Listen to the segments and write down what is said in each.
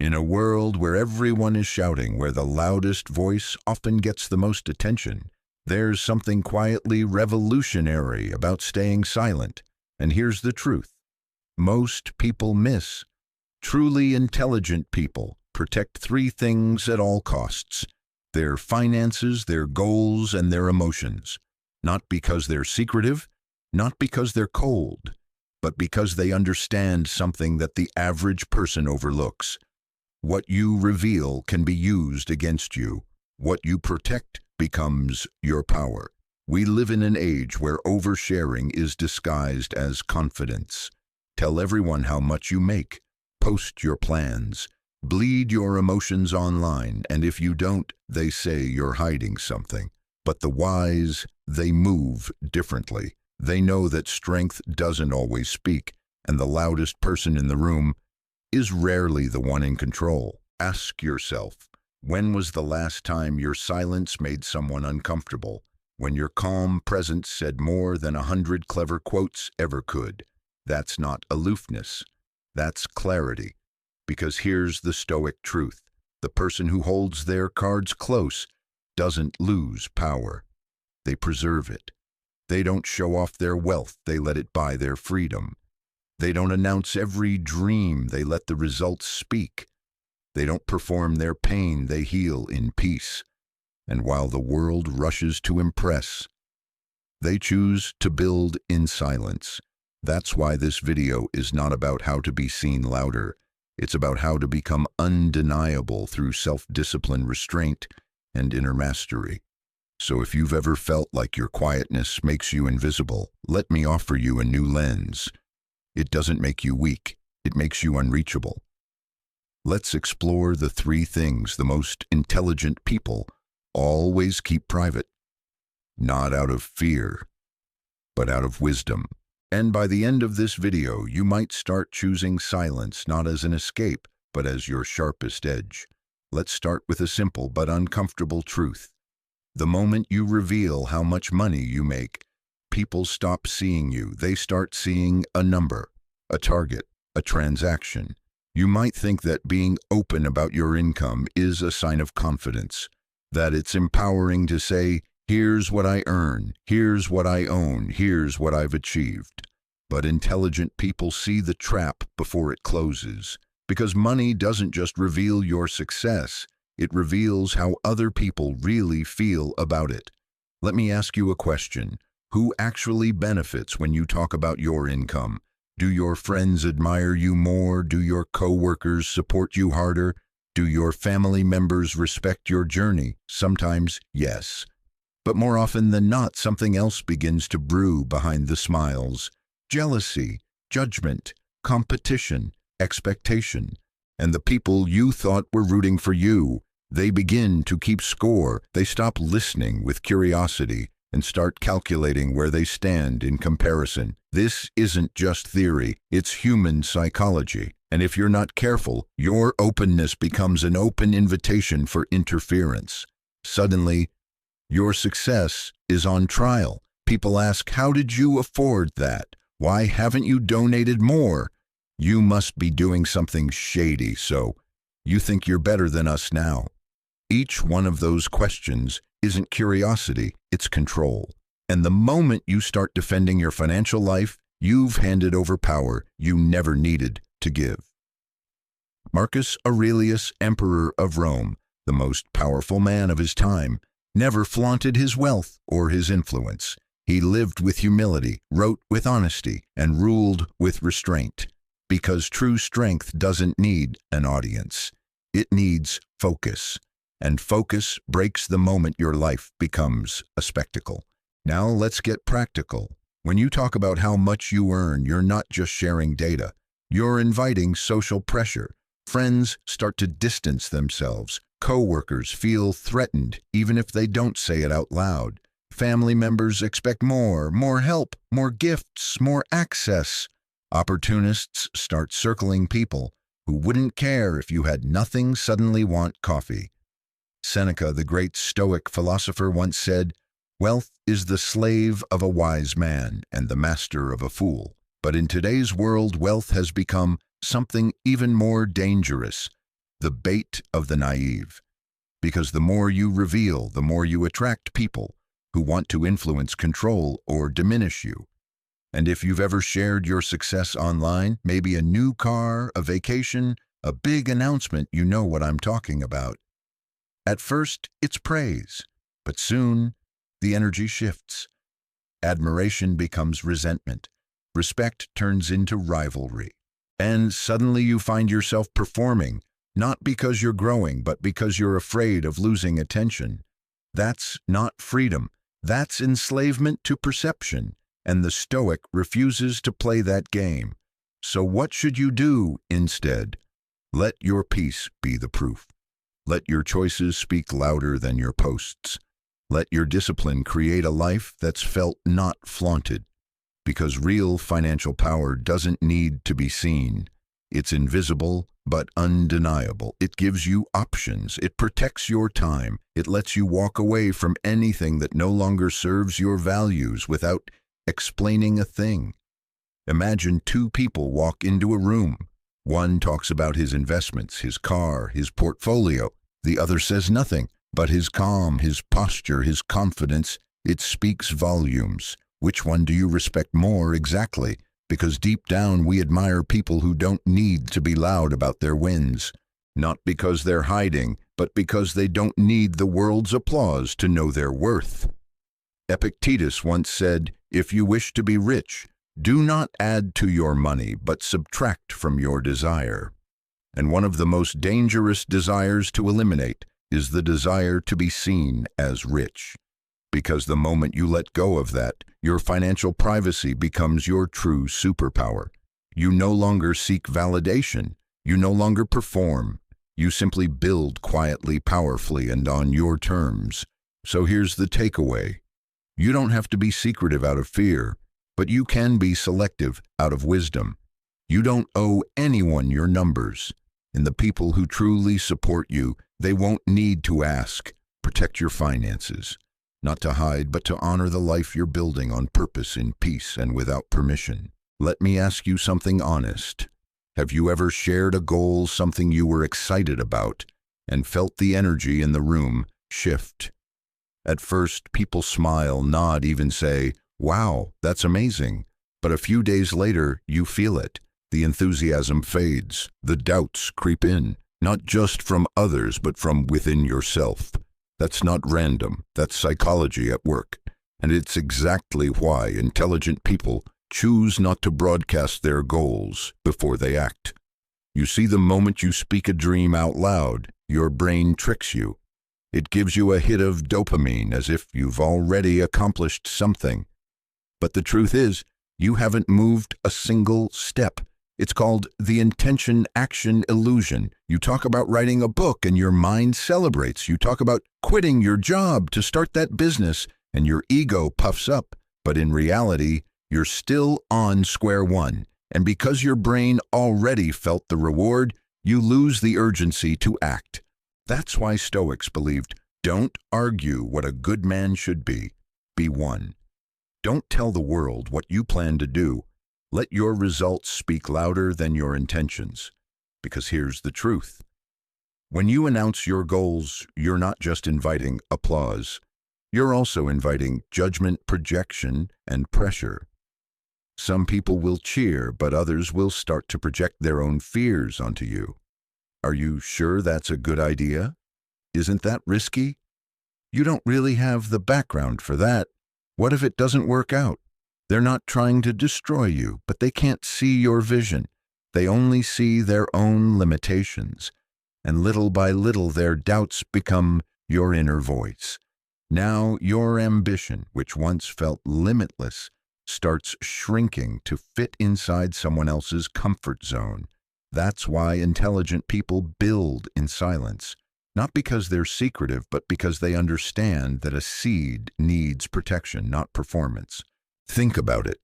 In a world where everyone is shouting, where the loudest voice often gets the most attention, there's something quietly revolutionary about staying silent. And here's the truth. Most people miss. Truly intelligent people protect three things at all costs: their finances, their goals, and their emotions. Not because they're secretive, not because they're cold, but because they understand something that the average person overlooks. What you reveal can be used against you. What you protect becomes your power. We live in an age where oversharing is disguised as confidence. Tell everyone how much you make. Post your plans. Bleed your emotions online, and if you don't, they say you're hiding something. But the wise, they move differently. They know that strength doesn't always speak, and the loudest person in the room is rarely the one in control. Ask yourself, when was the last time your silence made someone uncomfortable? When your calm presence said more than 100 clever quotes ever could? That's not aloofness. That's clarity. Because here's the stoic truth. The person who holds their cards close doesn't lose power. They preserve it. They don't show off their wealth, they let it buy their freedom. They don't announce every dream, they let the results speak. They don't perform their pain, they heal in peace. And while the world rushes to impress, they choose to build in silence. That's why this video is not about how to be seen louder. It's about how to become undeniable through self-discipline, restraint, and inner mastery. So if you've ever felt like your quietness makes you invisible, let me offer you a new lens. It doesn't make you weak, it makes you unreachable. Let's explore the three things the most intelligent people always keep private. Not out of fear, but out of wisdom. And by the end of this video, you might start choosing silence not as an escape, but as your sharpest edge. Let's start with a simple but uncomfortable truth. The moment you reveal how much money you make, people stop seeing you. They start seeing a number, a target, a transaction. You might think that being open about your income is a sign of confidence, that it's empowering to say, here's what I earn, here's what I own, here's what I've achieved. But intelligent people see the trap before it closes, because money doesn't just reveal your success, it reveals how other people really feel about it. Let me ask you a question. Who actually benefits when you talk about your income? Do your friends admire you more? Do your coworkers support you harder? Do your family members respect your journey? Sometimes, yes. But more often than not, something else begins to brew behind the smiles. Jealousy, judgment, competition, expectation. And the people you thought were rooting for you, they begin to keep score. They stop listening with curiosity and start calculating where they stand in comparison. This isn't just theory, it's human psychology. And if you're not careful, your openness becomes an open invitation for interference. Suddenly, your success is on trial. People ask, how did you afford that? Why haven't you donated more? You must be doing something shady, so you think you're better than us now. Each one of those questions isn't curiosity, it's control. And the moment you start defending your financial life, you've handed over power you never needed to give. Marcus Aurelius, Emperor of Rome, the most powerful man of his time, never flaunted his wealth or his influence. He lived with humility, wrote with honesty, and ruled with restraint. Because true strength doesn't need an audience. It needs focus. And focus breaks the moment your life becomes a spectacle. Now let's get practical. When you talk about how much you earn, you're not just sharing data. You're inviting social pressure. Friends start to distance themselves. Coworkers feel threatened, even if they don't say it out loud. Family members expect more help, more gifts, more access. Opportunists start circling people who wouldn't care if you had nothing suddenly want coffee. Seneca, the great Stoic philosopher, once said, "Wealth is the slave of a wise man and the master of a fool." But in today's world, wealth has become something even more dangerous. the bait of the naive. Because the more you reveal, the more you attract people who want to influence, control, or diminish you. And if you've ever shared your success online, maybe a new car, a vacation, a big announcement, you know what I'm talking about. At first, it's praise, but soon the energy shifts. Admiration becomes resentment. Respect turns into rivalry. And suddenly you find yourself performing, not because you're growing, but because you're afraid of losing attention. That's not freedom. That's enslavement to perception. And the Stoic refuses to play that game. So what should you do instead? Let your peace be the proof. Let your choices speak louder than your posts. Let your discipline create a life that's felt, not flaunted. Because real financial power doesn't need to be seen. It's invisible but undeniable. It gives you options. It protects your time. It lets you walk away from anything that no longer serves your values without explaining a thing. Imagine two people walk into a room. One talks about his investments, his car, his portfolio. The other says nothing, but his calm, his posture, his confidence, it speaks volumes. Which one do you respect more exactly? Because deep down we admire people who don't need to be loud about their wins. Not because they're hiding, but because they don't need the world's applause to know their worth. Epictetus once said, "If you wish to be rich, do not add to your money, but subtract from your desire." And one of the most dangerous desires to eliminate is the desire to be seen as rich. Because the moment you let go of that, your financial privacy becomes your true superpower. You no longer seek validation. You no longer perform. You simply build quietly, powerfully, and on your terms. So here's the takeaway. You don't have to be secretive out of fear, but you can be selective out of wisdom. You don't owe anyone your numbers. And the people who truly support you, they won't need to ask. Protect your finances. Not to hide, but to honor the life you're building on purpose, in peace, and without permission. Let me ask you something honest. Have you ever shared a goal, something you were excited about, and felt the energy in the room shift? At first, people smile, nod, even say, "Wow, that's amazing." But a few days later, you feel it. The enthusiasm fades. The doubts creep in, not just from others, but from within yourself. That's not random. That's psychology at work. And it's exactly why intelligent people choose not to broadcast their goals before they act. You see, the moment you speak a dream out loud, your brain tricks you. It gives you a hit of dopamine as if you've already accomplished something. But the truth is, you haven't moved a single step. It's called the intention-action illusion. You talk about writing a book and your mind celebrates. You talk about quitting your job to start that business and your ego puffs up. But in reality, you're still on square one. And because your brain already felt the reward, you lose the urgency to act. That's why Stoics believed, don't argue what a good man should be one. Don't tell the world what you plan to do. Let your results speak louder than your intentions. Because here's the truth. When you announce your goals, you're not just inviting applause. You're also inviting judgment, projection, and pressure. Some people will cheer, but others will start to project their own fears onto you. Are you sure that's a good idea? Isn't that risky? You don't really have the background for that. What if it doesn't work out? They're not trying to destroy you, but they can't see your vision. They only see their own limitations. And little by little, their doubts become your inner voice. Now your ambition, which once felt limitless, starts shrinking to fit inside someone else's comfort zone. That's why intelligent people build in silence. Not because they're secretive, but because they understand that a seed needs protection, not performance. Think about it.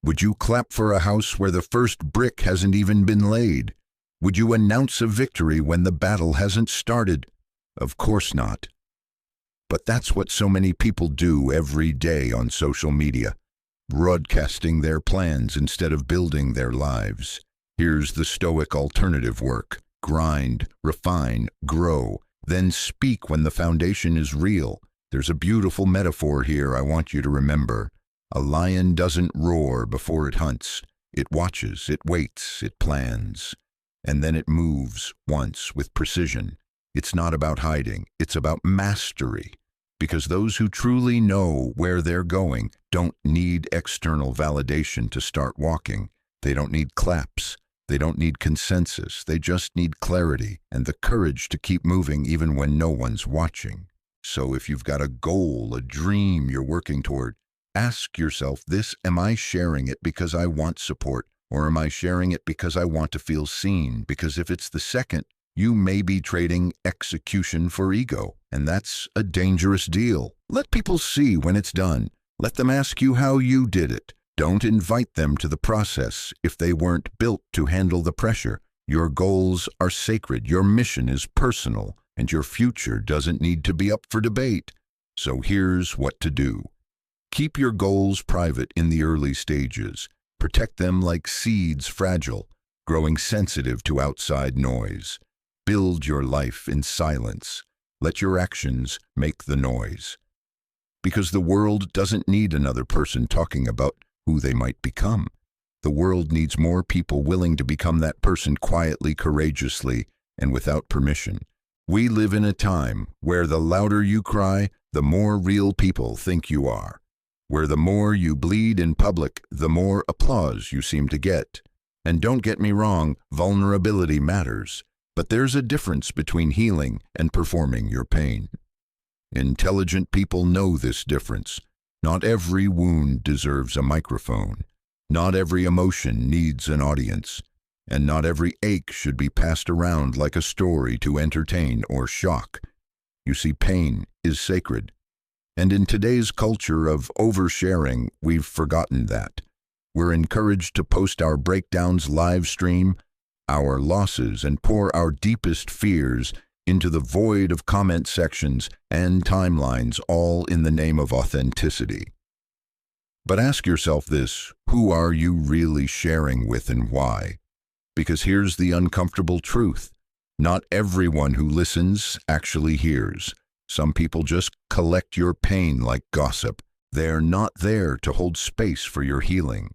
Would you clap for a house where the first brick hasn't even been laid? Would you announce a victory when the battle hasn't started? Of course not. But that's what so many people do every day on social media, broadcasting their plans instead of building their lives. Here's the Stoic alternative work. grind, refine, grow, then speak when the foundation is real. There's a beautiful metaphor here I want you to remember. A lion doesn't roar before it hunts. It watches, it waits, it plans. And then it moves once with precision. It's not about hiding, it's about mastery. Because those who truly know where they're going don't need external validation to start walking. They don't need claps. They don't need consensus. They just need clarity and the courage to keep moving even when no one's watching. So if you've got a goal, a dream you're working toward, ask yourself this: am I sharing it because I want support, or am I sharing it because I want to feel seen? Because if it's the second, you may be trading execution for ego, and that's a dangerous deal. Let people see when it's done. Let them ask you how you did it. Don't invite them to the process if they weren't built to handle the pressure. Your goals are sacred, your mission is personal, and your future doesn't need to be up for debate. So here's what to do. Keep your goals private in the early stages. Protect them like seeds, fragile, growing sensitive to outside noise. Build your life in silence. Let your actions make the noise. Because the world doesn't need another person talking about who they might become. The world needs more people willing to become that person quietly, courageously, and without permission. We live in a time where the louder you cry, the more real people think you are. Where the more you bleed in public, the more applause you seem to get. And don't get me wrong, vulnerability matters. But there's a difference between healing and performing your pain. Intelligent people know this difference. Not every wound deserves a microphone. Not every emotion needs an audience. And not every ache should be passed around like a story to entertain or shock. You see, pain is sacred. And in today's culture of oversharing, we've forgotten that. We're encouraged to post our breakdowns, live stream our losses, and pour our deepest fears into the void of comment sections and timelines, all in the name of authenticity. But ask yourself this: who are you really sharing with and why? Because here's the uncomfortable truth. Not everyone who listens actually hears. Some people just collect your pain like gossip. They're not there to hold space for your healing.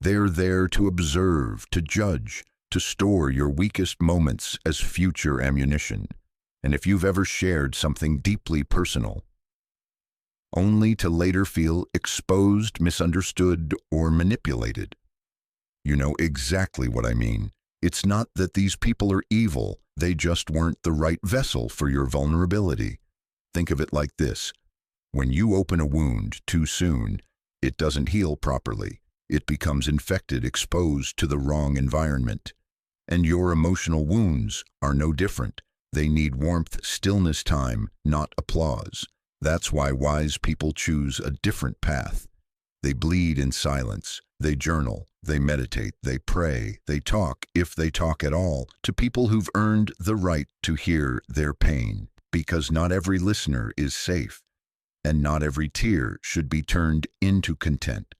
They're there to observe, to judge, to store your weakest moments as future ammunition. And if you've ever shared something deeply personal, only to later feel exposed, misunderstood, or manipulated, you know exactly what I mean. It's not that these people are evil, they just weren't the right vessel for your vulnerability. Think of it like this: when you open a wound too soon, it doesn't heal properly. It becomes infected, exposed to the wrong environment. And your emotional wounds are no different. They need warmth, stillness, time, not applause. That's why wise people choose a different path. They bleed in silence. They journal. They meditate. They pray. They talk, if they talk at all, to people who've earned the right to hear their pain. Because not every listener is safe, and not every tear should be turned into content.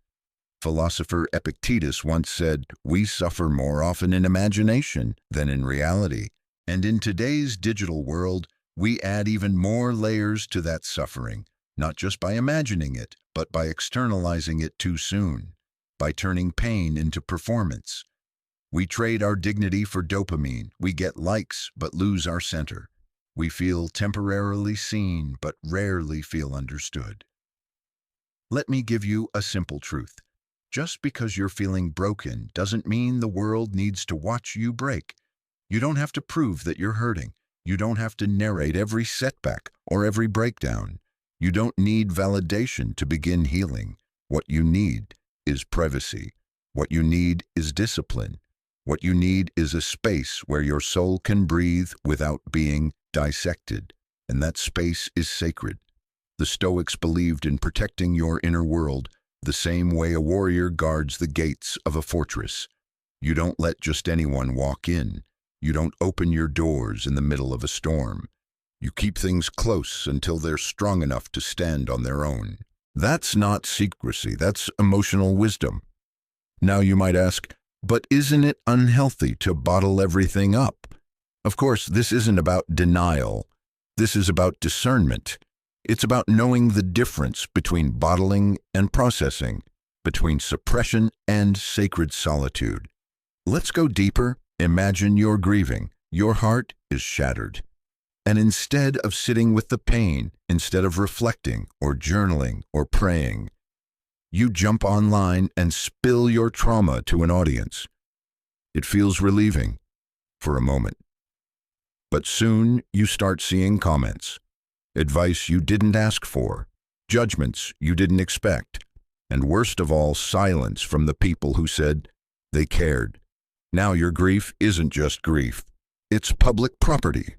Philosopher Epictetus once said, "We suffer more often in imagination than in reality." And in today's digital world, we add even more layers to that suffering, not just by imagining it, but by externalizing it too soon, by turning pain into performance. We trade our dignity for dopamine. We get likes, but lose our center. We feel temporarily seen, but rarely feel understood. Let me give you a simple truth. Just because you're feeling broken doesn't mean the world needs to watch you break. You don't have to prove that you're hurting. You don't have to narrate every setback or every breakdown. You don't need validation to begin healing. What you need is privacy. What you need is discipline. What you need is a space where your soul can breathe without being dissected. And that space is sacred. The Stoics believed in protecting your inner world the same way a warrior guards the gates of a fortress. You don't let just anyone walk in. You don't open your doors in the middle of a storm. You keep things close until they're strong enough to stand on their own. That's not secrecy, that's emotional wisdom. Now you might ask, but isn't it unhealthy to bottle everything up? Of course, this isn't about denial. This is about discernment. It's about knowing the difference between bottling and processing, between suppression and sacred solitude. Let's go deeper. Imagine you're grieving. Your heart is shattered. And instead of sitting with the pain, instead of reflecting or journaling or praying, you jump online and spill your trauma to an audience. It feels relieving for a moment. But soon you start seeing comments, advice you didn't ask for, judgments you didn't expect, and worst of all, silence from the people who said they cared. Now your grief isn't just grief. It's public property.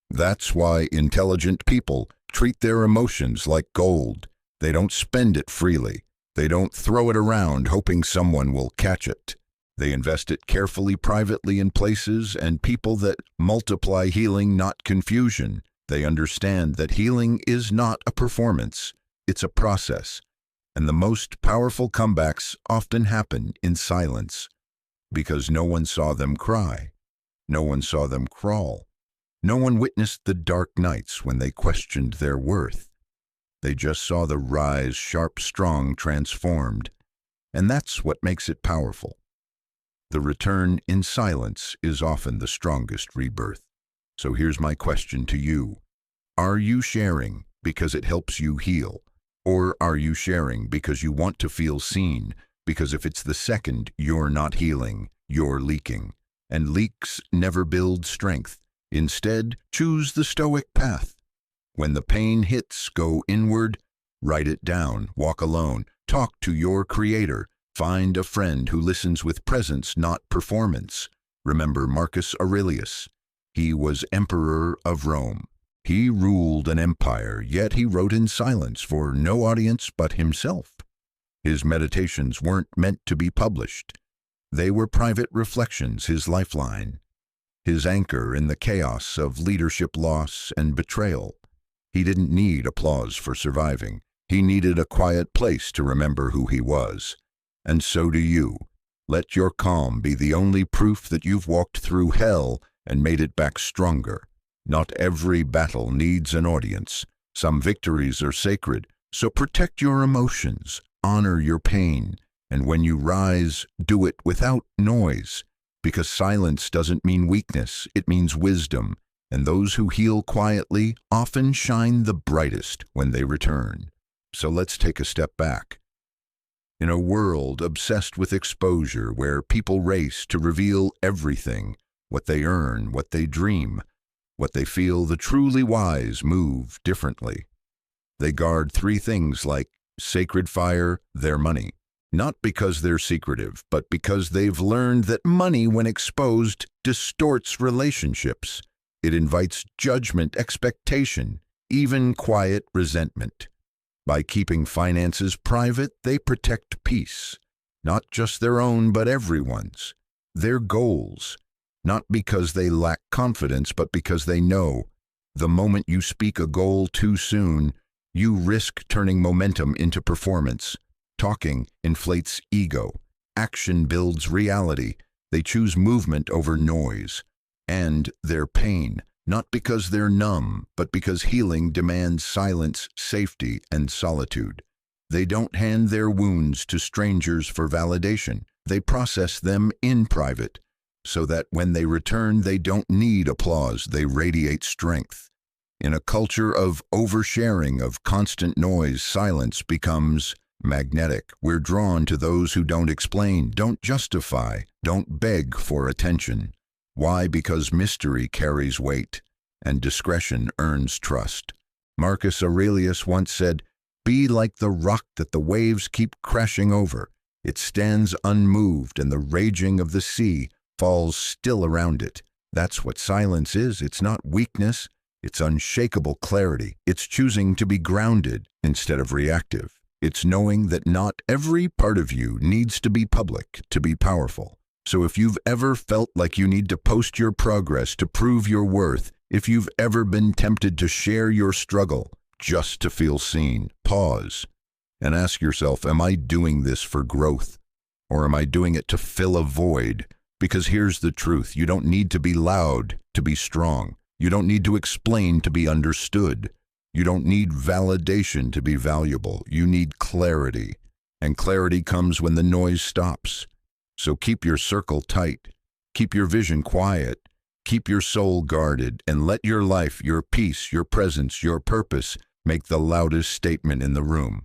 That's why intelligent people treat their emotions like gold. They don't spend it freely. They don't throw it around hoping someone will catch it. They invest it carefully, privately in places and people that multiply healing, not confusion. They understand that healing is not a performance. It's a process. And the most powerful comebacks often happen in silence because no one saw them cry. No one saw them crawl. No one witnessed the dark nights when they questioned their worth. They just saw the rise, sharp, strong, transformed. And that's what makes it powerful. The return in silence is often the strongest rebirth. So here's my question to you. Are you sharing because it helps you heal? Or are you sharing because you want to feel seen? Because if it's the second, you're not healing, you're leaking. And leaks never build strength. Instead, choose the stoic path. When the pain hits, go inward, write it down, walk alone, talk to your creator, find a friend who listens with presence, not performance. Remember Marcus Aurelius. He was emperor of Rome. He ruled an empire, yet he wrote in silence for no audience but himself. His meditations weren't meant to be published. They were private reflections, his lifeline, his anchor in the chaos of leadership loss and betrayal. He didn't need applause for surviving. He needed a quiet place to remember who he was. And so do you. Let your calm be the only proof that you've walked through hell and made it back stronger. Not every battle needs an audience. Some victories are sacred, so protect your emotions, honor your pain, and when you rise, do it without noise, because silence doesn't mean weakness, it means wisdom, and those who heal quietly often shine the brightest when they return. So let's take a step back. In a world obsessed with exposure, where people race to reveal everything, what they earn, what they dream, what they feel, the truly wise move differently. They guard three things like sacred fire, their money. Not because they're secretive, but because they've learned that money, when exposed, distorts relationships. It invites judgment, expectation, even quiet resentment. By keeping finances private, they protect peace, not just their own, but everyone's. Their goals, not because they lack confidence, but because they know the moment you speak a goal too soon, you risk turning momentum into performance. Talking inflates ego. Action builds reality. They choose movement over noise. And their pain, not because they're numb, but because healing demands silence, safety, and solitude. They don't hand their wounds to strangers for validation. They process them in private, so that when they return, they don't need applause. They radiate strength. In a culture of oversharing, of constant noise, silence becomes magnetic. We're drawn to those who don't explain, don't justify, don't beg for attention. Why? Because mystery carries weight, and discretion earns trust. Marcus Aurelius once said, "Be like the rock that the waves keep crashing over. It stands unmoved, and the raging of the sea falls still around it." That's what silence is. It's not weakness. It's unshakable clarity. It's choosing to be grounded instead of reactive. It's knowing that not every part of you needs to be public to be powerful. So if you've ever felt like you need to post your progress to prove your worth, if you've ever been tempted to share your struggle just to feel seen, pause and ask yourself, am I doing this for growth? Or am I doing it to fill a void? Because here's the truth. You don't need to be loud to be strong. You don't need to explain to be understood. You don't need validation to be valuable. You need clarity. And clarity comes when the noise stops. So keep your circle tight. Keep your vision quiet. Keep your soul guarded. And let your life, your peace, your presence, your purpose make the loudest statement in the room.